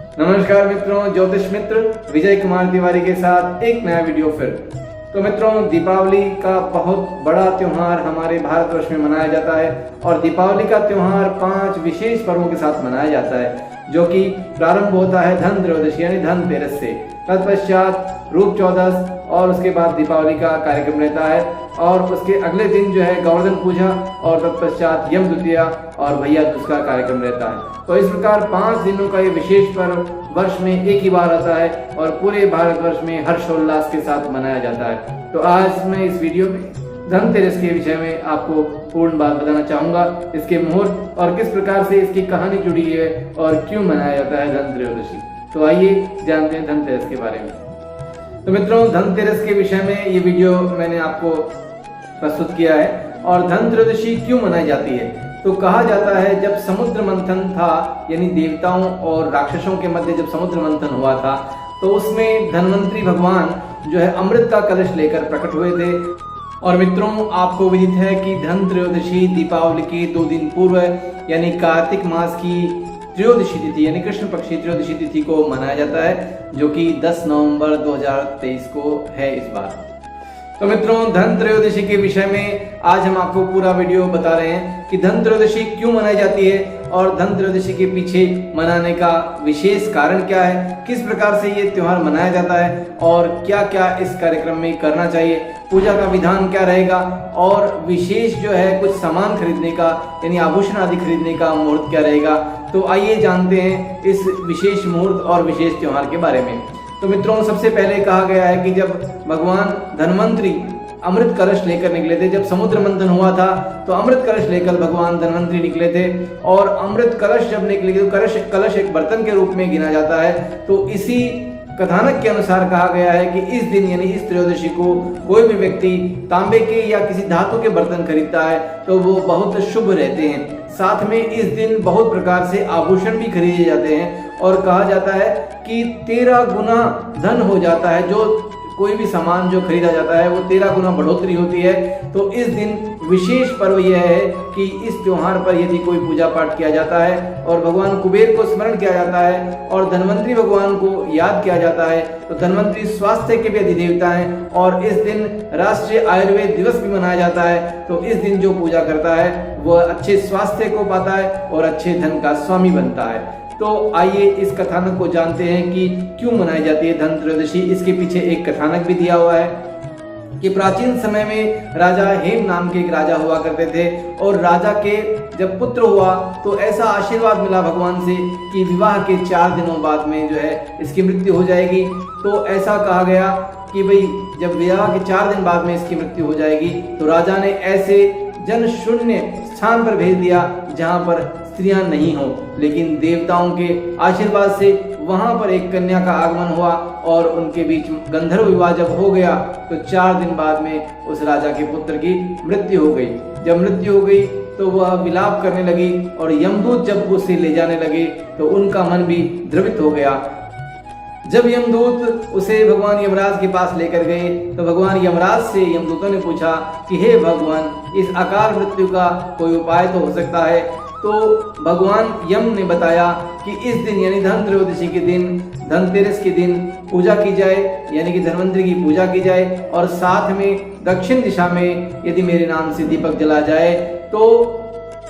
नमस्कार मित्रों, ज्योतिष मित्र विजय कुमार तिवारी के साथ एक नया वीडियो फिर। तो मित्रों, दीपावली का बहुत बड़ा त्योहार हमारे भारतवर्ष में मनाया जाता है और दीपावली का त्योहार 5 विशेष पर्वों के साथ मनाया जाता है, जो कि प्रारंभ होता है धनत्रयोदशी यानी धनतेरस से, तत्पश्चात रूप चौदस और उसके बाद दीपावली का कार्यक्रम रहता है और उसके अगले दिन जो है गोवर्धन पूजा और तत्पश्चात यम द्वितीया और भैया दूज का कार्यक्रम रहता है। तो इस प्रकार 5 दिनों का ये विशेष पर्व वर्ष में एक ही बार आता है और पूरे भारतवर्ष में हर्षोल्लास के साथ मनाया जाता है। तो आज मैं इस वीडियो में धनतेरस के विषय में आपको पूर्ण बात बताना चाहूंगा, इसके मुहूर्त और किस प्रकार से इसकी कहानी जुड़ी है और क्यों मनाया जाता है धनत्रयोदशी। तो आइए जानते हैं धनतेरस के बारे में। तो मित्रों, धनतेरस के विषय में ये वीडियो मैंने आपको प्रस्तुत किया है। और धनत्रयोदशी क्यों मनाई जाती है, तो कहा जाता है जब समुद्र मंथन था, यानी देवताओं और राक्षसों के मध्य जब समुद्र मंथन हुआ था, तो उसमें धन्वंतरी भगवान जो है अमृत का कलश लेकर प्रकट हुए थे। और मित्रों, आपको विदित है कि धनत्रयोदशी दीपावली के 2 दिन पूर्व यानी कार्तिक मास की त्रयोदशी तिथि यानी कृष्ण पक्षी त्रयोदशी तिथि को मनाया जाता है, जो कि 10 नवंबर 2023 को है इस बार। तो मित्रों, धनत्रयोदशी के विषय में आज हम आपको पूरा वीडियो बता रहे हैं कि धनत्रयोदशी क्यों मनाई जाती है और धनत्रयोदशी के पीछे मनाने का विशेष कारण क्या है, किस प्रकार से ये त्योहार मनाया जाता है और क्या क्या इस कार्यक्रम में करना चाहिए, पूजा का विधान क्या रहेगा और विशेष जो है कुछ सामान खरीदने का यानी आभूषण आदि खरीदने का मुहूर्त क्या रहेगा। तो आइए जानते हैं इस विशेष मुहूर्त और विशेष त्योहार के बारे में। तो मित्रों, सबसे पहले कहा गया है कि जब भगवान धन्वंतरी अमृत कलश लेकर निकले थे, जब समुद्र मंथन हुआ था तो अमृत कलश लेकर भगवान धन्वंतरी निकले थे। और अमृत कलश जब निकले तो कलश एक बर्तन के रूप में गिना जाता है। तो इसी कथानक के अनुसार कहा गया है कि इस दिन यानी इस त्रयोदशी को कोई भी व्यक्ति तांबे के या किसी धातु के बर्तन खरीदता है तो वो बहुत शुभ रहते हैं। साथ में इस दिन बहुत प्रकार से आभूषण भी खरीदे जाते हैं और कहा जाता है कि 13 गुना धन हो जाता है। जो कोई भी सामान जो खरीदा जाता है वो 13 गुना बढ़ोतरी होती है। तो इस दिन विशेष पर्व यह है कि इस त्योहार पर यदि कोई पूजा पाठ किया जाता है और भगवान कुबेर को स्मरण किया जाता है और धन्वंतरी भगवान को याद किया जाता है, तो धन्वंतरी स्वास्थ्य के भी अधिदेवता हैं और इस दिन राष्ट्रीय आयुर्वेद दिवस भी मनाया जाता है। तो इस दिन जो पूजा करता है वह अच्छे स्वास्थ्य को पाता है और अच्छे धन का स्वामी बनता है। तो आइए इस कथानक को जानते हैं कि क्यों मनाई जाती है धनत्रयोदशी। इसके पीछे एक कथानक भी दिया हुआ है कि प्राचीन समय में राजा हेम नाम के एक राजा हुआ करते थे और राजा के जब पुत्र हुआ तो ऐसा आशीर्वाद मिला भगवान से कि विवाह के 4 दिनों बाद में जो है इसकी मृत्यु हो जाएगी। तो ऐसा कहा गया कि भाई जब विवाह के 4 दिन बाद में इसकी मृत्यु हो जाएगी, तो राजा ने ऐसे जन शून्य स्थान पर भेज दिया जहां पर स्त्रियां नहीं हो, लेकिन देवताओं के आशीर्वाद से वहां पर एक कन्या का आगमन हुआ और उनके बीच गंधर्व विवाह जब हो गया तो 4 दिन बाद में उस राजा के पुत्र की मृत्यु हो गई। जब मृत्यु हो गई तो वह विलाप करने लगी और यमदूत जब उसे ले जाने लगे तो उनका मन भी द्रवित हो गया। जब यमदूत उसे भगवान यमराज के पास लेकर गए तो भगवान यमराज से यमदूतों ने पूछा कि हे भगवान, इस अकाल मृत्यु का कोई उपाय तो हो सकता है। तो भगवान यम ने बताया कि इस दिन यानी धनत्रयोदशी के दिन, धनतेरस के दिन पूजा की जाए, यानी कि धन्वंतरी की पूजा की जाए और साथ में दक्षिण दिशा में यदि मेरे नाम से दीपक जला जाए तो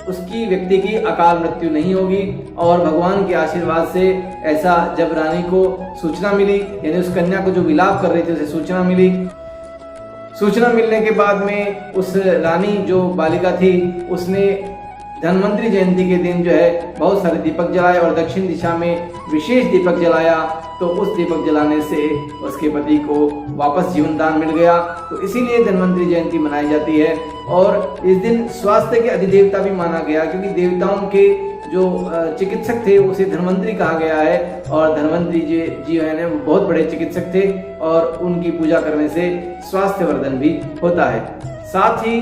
उसकी व्यक्ति की अकाल मृत्यु नहीं होगी। और भगवान के आशीर्वाद से ऐसा जब रानी को सूचना मिली, यानी उस कन्या को जो विलाप कर रही थी उसे सूचना मिली, सूचना मिलने के बाद में उस रानी जो बालिका थी उसने धन्वंतरी जयंती के दिन जो है बहुत सारे दीपक जलाए और दक्षिण दिशा में विशेष दीपक जलाया। तो उस दीपक जलाने से उसके पति को वापस जीवन दान मिल गया। तो इसीलिए धन्वंतरी जयंती मनाई जाती है। और इस दिन स्वास्थ्य के अधिदेवता भी माना गया, क्योंकि देवताओं के जो चिकित्सक थे उसे धन्वंतरी कहा गया है और धन्वंतरी जी है ना बहुत बड़े चिकित्सक थे और उनकी पूजा करने से स्वास्थ्य वर्धन भी होता है। साथ ही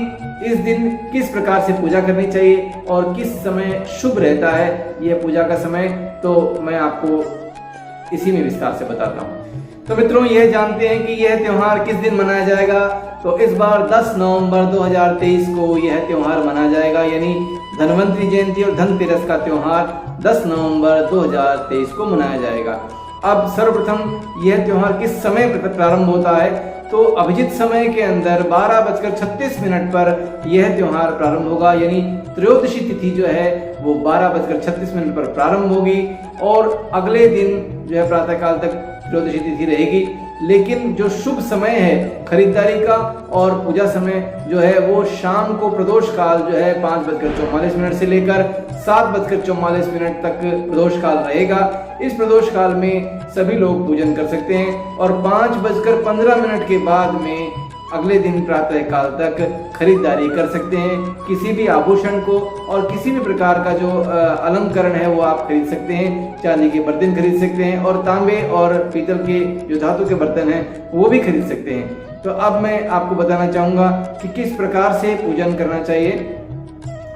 इस दिन किस प्रकार से पूजा करनी चाहिए और किस समय शुभ रहता है यह पूजा का समय, तो मैं आपको इसी में विस्तार से बताता हूँ। तो मित्रों, यह जानते हैं कि यह त्योहार किस दिन मनाया जाएगा। तो इस बार 10 नवंबर 2023 को यह त्योहार मनाया जाएगा, यानी धन्वंतरी जयंती और धनतेरस का त्योहार 10 नवंबर 2023 को मनाया जाएगा। अब सर्वप्रथम यह त्योहार किस समय प्रारंभ होता है, तो अभिजित समय के अंदर 12:36 पर यह त्योहार प्रारंभ होगा, यानी त्रयोदशी तिथि जो है वो 12:36 पर प्रारंभ होगी और अगले दिन जो है प्रातःकाल तक त्रयोदशी तिथि रहेगी। लेकिन जो शुभ समय है खरीदारी का और पूजा समय जो है वो शाम को प्रदोष काल जो है 5:44 से लेकर 7:44 तक प्रदोष काल रहेगा। इस प्रदोष काल में सभी लोग पूजन कर सकते हैं और 5:15 के बाद में अगले दिन प्रातः काल तक खरीदारी कर सकते हैं। किसी भी आभूषण को और किसी भी प्रकार का जो अलंकरण है वो आप खरीद सकते हैं। चांदी के बर्तन खरीद सकते हैं और तांबे और पीतल के जो धातु के बर्तन हैं वो भी खरीद सकते हैं। तो अब मैं आपको बताना चाहूँगा कि किस प्रकार से पूजन करना चाहिए।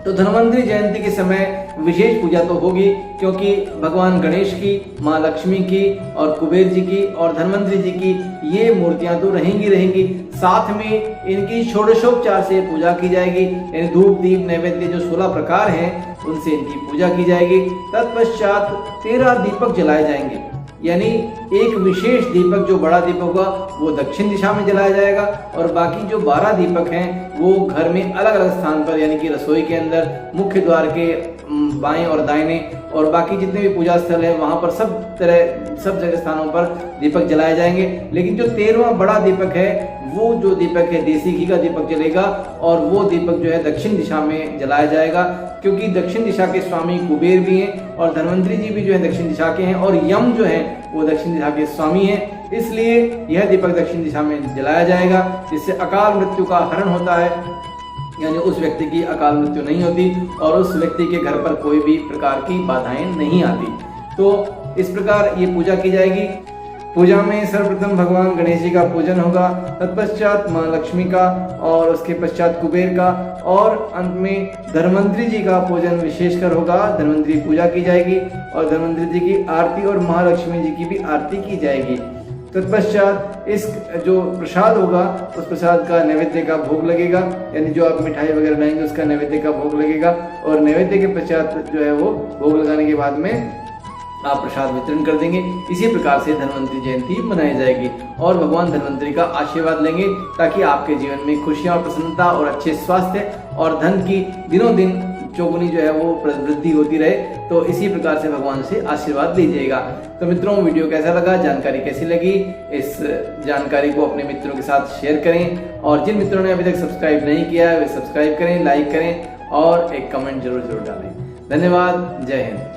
तो धन्वंतरि जयंती के समय विशेष पूजा तो होगी, क्योंकि भगवान गणेश की, माँ लक्ष्मी की और कुबेर जी की और धन्वंतरि जी की ये मूर्तियां तो रहेंगी। साथ में इनकी षोडशोपचार से पूजा की जाएगी, यानी धूप दीप नैवेद्य जो 16 प्रकार हैं उनसे इनकी पूजा की जाएगी। तत्पश्चात 13 दीपक जलाए जाएंगे, यानी एक विशेष दीपक जो बड़ा दीपक होगा वो दक्षिण दिशा में जलाया जाएगा और बाकी जो 12 दीपक हैं वो घर में अलग अलग स्थान पर, यानी कि रसोई के अंदर, मुख्य द्वार के बाएं और दाहिने और बाकी जितने भी पूजा स्थल है वहां पर सब जगह स्थानों पर दीपक जलाए जाएंगे। लेकिन जो 13वां बड़ा दीपक है वो जो दीपक है देसी घी का दीपक जलेगा और वो दीपक जो है दक्षिण दिशा में जलाया जाएगा, क्योंकि दक्षिण दिशा के स्वामी कुबेर भी हैं और धन्वंतरि जी भी जो है दक्षिण दिशा के हैं और यम जो है वो दक्षिण दिशा के स्वामी हैं। इसलिए यह दीपक दक्षिण दिशा में जलाया जाएगा, जिससे अकाल मृत्यु का हरण होता है, यानी उस व्यक्ति की अकाल मृत्यु नहीं होती और उस व्यक्ति के घर पर कोई भी प्रकार की बाधाएं नहीं आती। तो इस प्रकार ये पूजा की जाएगी। पूजा में सर्वप्रथम भगवान गणेश जी का पूजन होगा, तत्पश्चात माँ लक्ष्मी का और उसके पश्चात कुबेर का और अंत में धन्वंतरि जी का पूजन विशेषकर होगा। धन्वंतरि पूजा की जाएगी और धन्वंतरि जी की आरती और महालक्ष्मी जी की भी आरती की जाएगी। तत्पश्चात इस जो प्रसाद होगा उस प्रसाद का नैवेद्य का भोग लगेगा, यानी जो आप मिठाई वगैरह लाएंगे उसका नैवेद्य का भोग लगेगा और नैवेद्य के पश्चात जो है वो भोग लगाने के बाद में आप प्रसाद वितरण कर देंगे। इसी प्रकार से धन्वंतरि जयंती मनाई जाएगी और भगवान धन्वंतरि का आशीर्वाद लेंगे ताकि आपके जीवन में खुशियां और प्रसन्नता और अच्छे स्वास्थ्य और धन की दिनों दिन चौगुनी जो है वो वृद्धि होती रहे। तो इसी प्रकार से भगवान से आशीर्वाद लीजिएगा। तो मित्रों, वीडियो कैसा लगा, जानकारी कैसी लगी, इस जानकारी को अपने मित्रों के साथ शेयर करें और जिन मित्रों ने अभी तक सब्सक्राइब नहीं किया है वे सब्सक्राइब करें, लाइक करें और एक कमेंट जरूर डालें। धन्यवाद। जय हिंद।